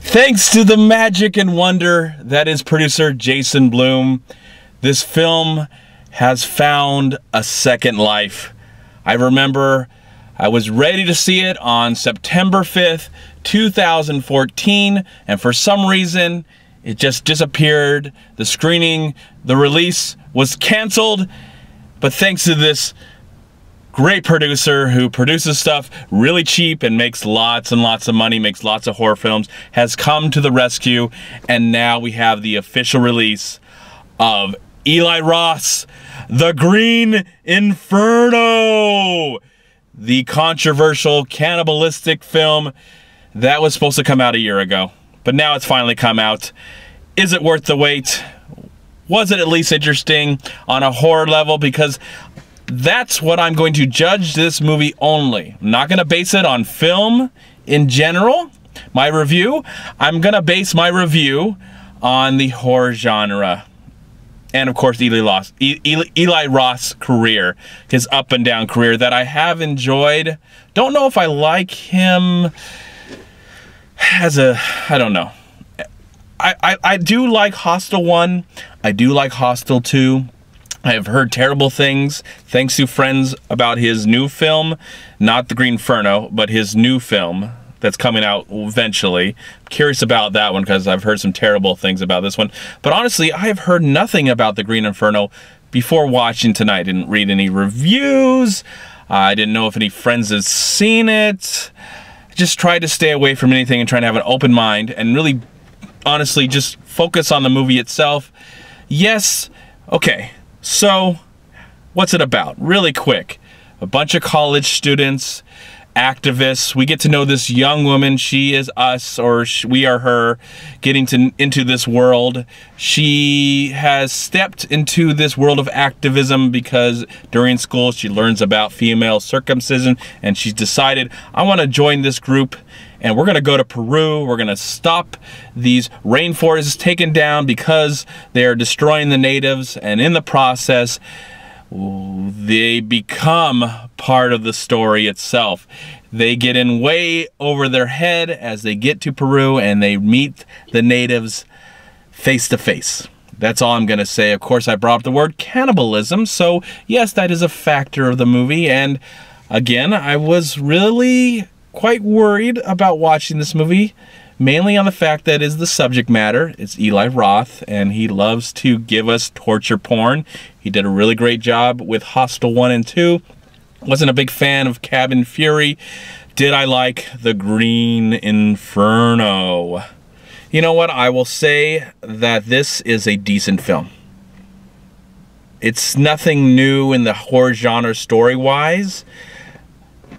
Thanks to the magic and wonder that is producer Jason Blum, this film has found a second life. I remember I was ready to see it on September 5th, 2014, and for some reason, it just disappeared. The screening, the release was canceled, but thanks to this great producer who produces stuff really cheap and makes lots and lots of money, makes lots of horror films, has come to the rescue, and now we have the official release of Eli Roth's The Green Inferno, the controversial cannibalistic film that was supposed to come out a year ago, but now it's finally come out. Is it worth the wait? Was it at least interesting on a horror level? Because that's what I'm going to judge this movie only. I'm not going to base it on film in general, my review. I'm going to base my review on the horror genre. And of course, Eli Roth's career, his up and down career that I have enjoyed. Don't know if I like him as a, I don't know. I do like Hostel 1. I do like Hostel 2. I have heard terrible things, thanks to friends, about his new film, not The Green Inferno, but his new film that's coming out eventually. I'm curious about that one because I've heard some terrible things about this one. But honestly, I have heard nothing about The Green Inferno before watching tonight. I didn't read any reviews. I didn't know if any friends have seen it. I just tried to stay away from anything and try to have an open mind and really, honestly, just focus on the movie itself. Yes, okay. So, what's it about? Really quick. A bunch of college students, activists. We get to know this young woman. She is us, or we are her, getting into this world. She has stepped into this world of activism because during school she learns about female circumcision, and she's decided, I want to join this group. And we're going to go to Peru. We're going to stop these rainforests taken down because they are destroying the natives. And in the process, they become part of the story itself. They get in way over their head as they get to Peru and they meet the natives face to face. That's all I'm going to say. Of course, I brought up the word cannibalism. So yes, that is a factor of the movie. And again, I was really quite worried about watching this movie, mainly on the fact that is the subject matter. It's Eli Roth, and he loves to give us torture porn. He did a really great job with Hostel 1 and 2. Wasn't a big fan of Cabin Fury. Did I like The Green Inferno? You know what? I will say that this is a decent film. It's nothing new in the horror genre story-wise.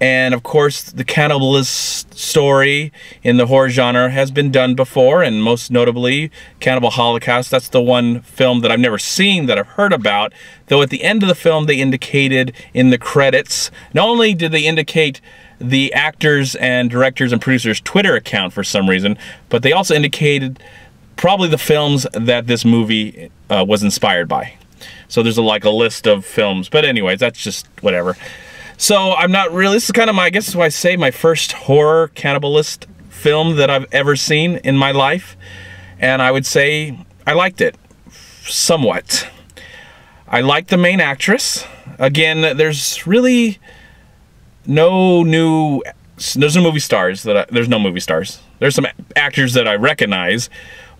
And of course, the cannibalist story in the horror genre has been done before, and most notably, Cannibal Holocaust. That's the one film that I've never seen that I've heard about, though at the end of the film they indicated in the credits, not only did they indicate the actors and directors and producers' Twitter account for some reason, but they also indicated probably the films that this movie was inspired by. So there's like a list of films, but anyways, that's just whatever. So I'm not really, this is kind of my, I guess why I say my first horror cannibalist film that I've ever seen in my life. And I would say I liked it, somewhat. I like the main actress. Again, there's really no movie stars there's no movie stars. There's some actors that I recognize.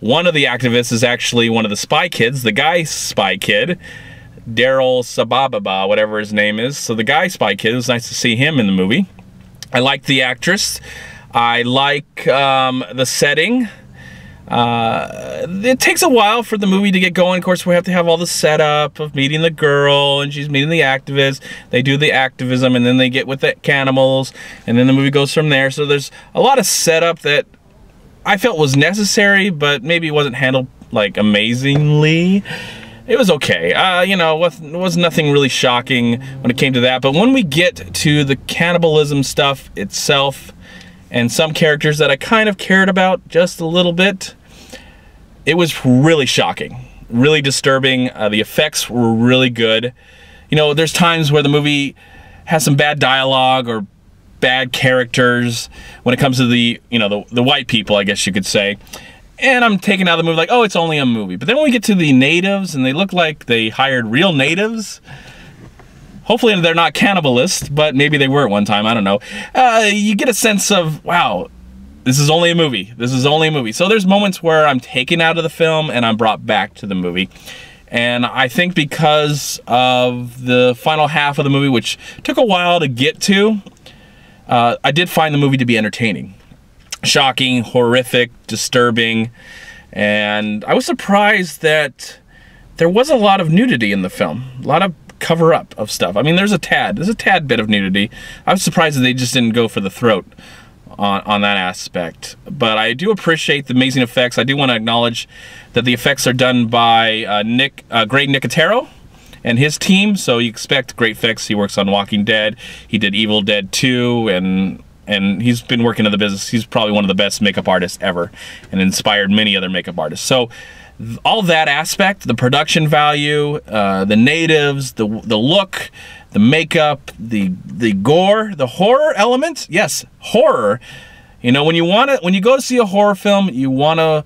One of the activists is actually one of the Spy Kids, the guy Spy Kid. Daryl Sabababa, whatever his name is. So the guy Spy Kid, it was nice to see him in the movie. I like the actress. I like the setting. It takes a while for the movie to get going. Of course, we have to have all the setup of meeting the girl, and she's meeting the activist. They do the activism, and then they get with the cannibals, and then the movie goes from there. So there's a lot of setup that I felt was necessary, but maybe it wasn't handled like amazingly. It was okay. You know, it was nothing really shocking when it came to that. But when we get to the cannibalism stuff itself and some characters that I kind of cared about just a little bit, it was really shocking, really disturbing. The effects were really good. You know, there's times where the movie has some bad dialogue or bad characters when it comes to the, you know, the white people, I guess you could say. And I'm taking out the movie like, oh, it's only a movie. But then when we get to the natives, and they look like they hired real natives, hopefully they're not cannibalists, but maybe they were at one time, I don't know. You get a sense of, wow, this is only a movie. This is only a movie. So there's moments where I'm taken out of the film and I'm brought back to the movie. And I think because of the final half of the movie, which took a while to get to, I did find the movie to be entertaining. Shocking, horrific, disturbing, and I was surprised that there was a lot of nudity in the film. A lot of cover-up of stuff. I mean, there's a tad bit of nudity. I was surprised that they just didn't go for the throat on that aspect. But I do appreciate the amazing effects. I do want to acknowledge that the effects are done by Greg Nicotero and his team, so you expect great effects. He works on Walking Dead. He did Evil Dead 2, and he's been working in the business. He's probably one of the best makeup artists ever and inspired many other makeup artists. So all that aspect, the production value, the natives, the look, the makeup, the gore, the horror element. Yes, horror. You know, when you go to see a horror film, you want to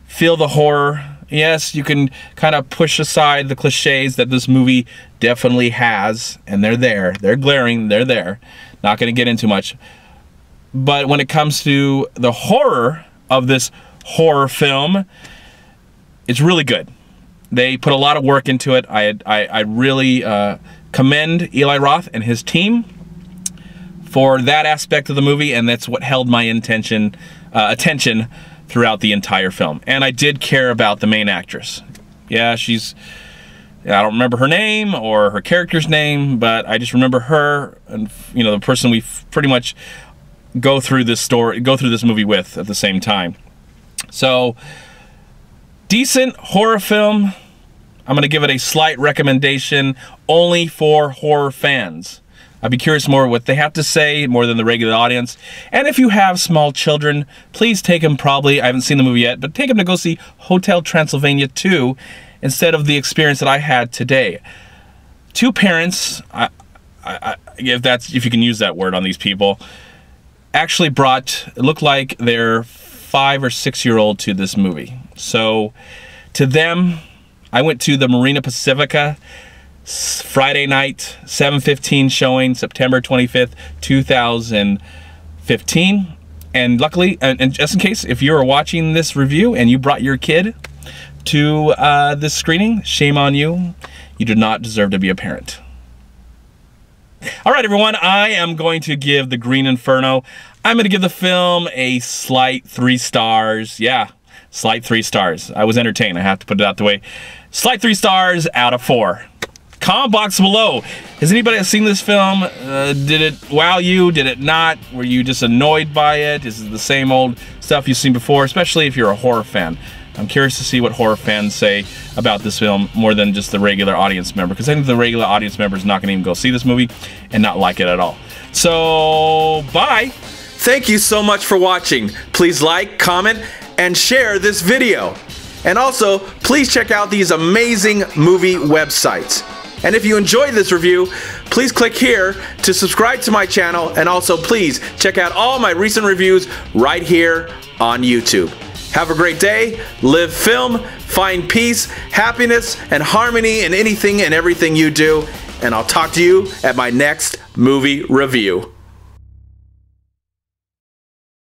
feel the horror. Yes, you can kind of push aside the cliches that this movie definitely has, and they're there. They're glaring, they're there. Not going to get into much. But when it comes to the horror of this horror film, it's really good. They put a lot of work into it. I really commend Eli Roth and his team for that aspect of the movie, and that's what held my attention throughout the entire film. And I did care about the main actress. Yeah, I don't remember her name or her character's name, but I just remember her and, you know, the person we pretty much go through this movie with at the same time. So, decent horror film. I'm going to give it a slight recommendation only for horror fans. I'd be curious more what they have to say, more than the regular audience. And if you have small children, please take them I haven't seen the movie yet, but take them to go see Hotel Transylvania 2 instead of the experience that I had today. Two parents, if you can use that word on these people, actually it looked like their 5 or 6 year old to this movie. So to them, I went to the Marina Pacifica Friday night, 7:15 showing, September 25th, 2015. And luckily, and just in case, if you are watching this review and you brought your kid to this screening, shame on you. You do not deserve to be a parent. All right, everyone, I am going to give The Green Inferno, I'm going to give the film a slight 3 stars. Yeah, slight 3 stars. I was entertained. I have to put it out the way. Slight 3 stars out of 4. Comment box below. Has anybody seen this film? Did it wow you? Did it not? Were you just annoyed by it? Is it the same old stuff you've seen before? Especially if you're a horror fan. I'm curious to see what horror fans say about this film more than just the regular audience member, because I think the regular audience member is not going to even go see this movie and not like it at all. So, bye! Thank you so much for watching. Please like, comment, and share this video. And also, please check out these amazing movie websites. And if you enjoyed this review, please click here to subscribe to my channel, and also please check out all my recent reviews right here on YouTube. Have a great day, live film, find peace, happiness, and harmony in anything and everything you do, and I'll talk to you at my next movie review.